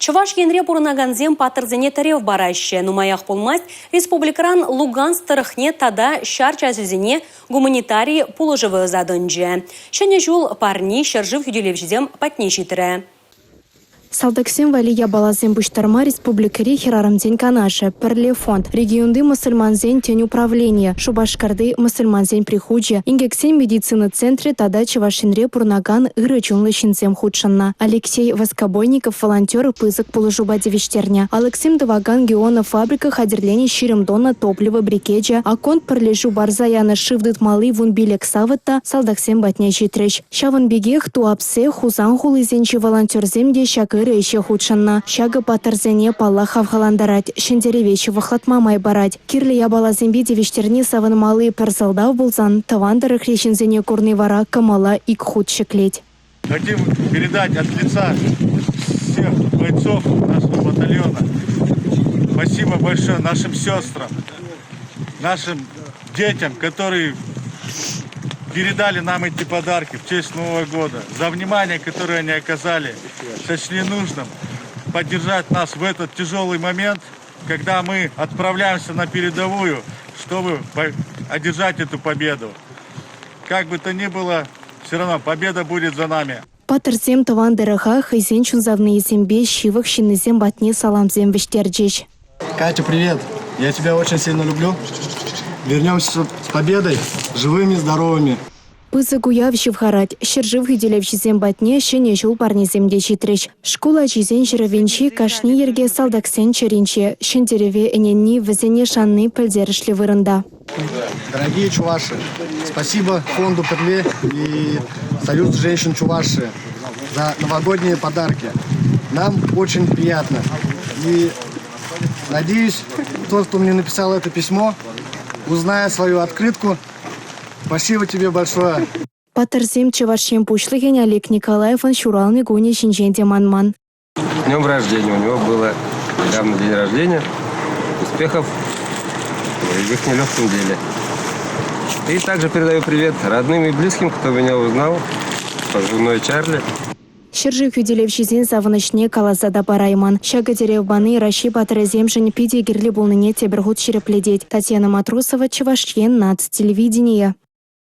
Чуваш енре бурнаганзем патырзене тарев бараще. Нумаях полмасть республикаран Луганск тарахне тада шарч азизене гуманитарий положевы задонже. Шене жул парни шаржив юделевжидем патнешитре. Салдаксем валия балазем буштарма республикари хирарамзен канаша, перле фонд, регионды мусульманзен тень управления, шубашкарды мусульманзен приходжа, ингексен медицины центре тада чевашинре пурнаган ыры чунлышинзем худшанна. Алексей Воскобойников, волонтер, пызык положуба девиштерня. Алексим Даваган геона фабрика хадерлене щирым дона топлива брикеджа, а конт перлежу барзаяна шивдыт малы вун билек савыта, салдаксем батнячий трещ. Шаван бегех туапсе хузан хулызенчи волонтерзем де шакы еще худшанна. Шага патарзене палла хавхаландарать, шендеревечи вахлатма май барать. Кирли ябала земби девиштерни саван малы перзалдав булзан, тавандары хрещензене курны вара камала ик худ шеклеть. Хотим передать от лица всех бойцов нашего батальона спасибо большое нашим сестрам, нашим детям, которые передали нам эти подарки в честь Нового года, за внимание, которое они оказали, сочли нужным поддержать нас в этот тяжелый момент, когда мы отправляемся на передовую, чтобы одержать эту победу. Как бы то ни было, все равно победа будет за нами. Патырзем тавандырыға хайзен чунзавны зембе шивых шинызем батне саламзем вештерджеш. Катя, привет! Я тебя очень сильно люблю. Вернемся с победой, живыми, здоровыми. Пызы гуяв живхарать, щержив гиделевчизем батне, шене жул парнезем дечитреш. Школа чизен жировенчи, кашни ерге салдаксен черенче, шендереве эненни везене шанны пельдерышли вырында. Дорогие чуваши, спасибо фонду Перле и Союзу женщин Чуваши за новогодние подарки. Нам очень приятно. И надеюсь, тот, кто мне написал это письмо, узная свою открытку. Спасибо тебе большое. Патырзем чевашем пушлыген Олег Николаев он шуралный гуни шинженде манман. Днем рождения. У него было недавно день рождения. Успехов в их нелегком деле. И также передаю привет родным и близким, кто меня узнал, позывной Чарли. Щержив юделевчизен завынышне калазада барайман. Шага деревбаны раши патырзем жын пиде герли болныне тебіргут шерепледеть. Татьяна Матросова, Чевашьен, НАЦ телевидение.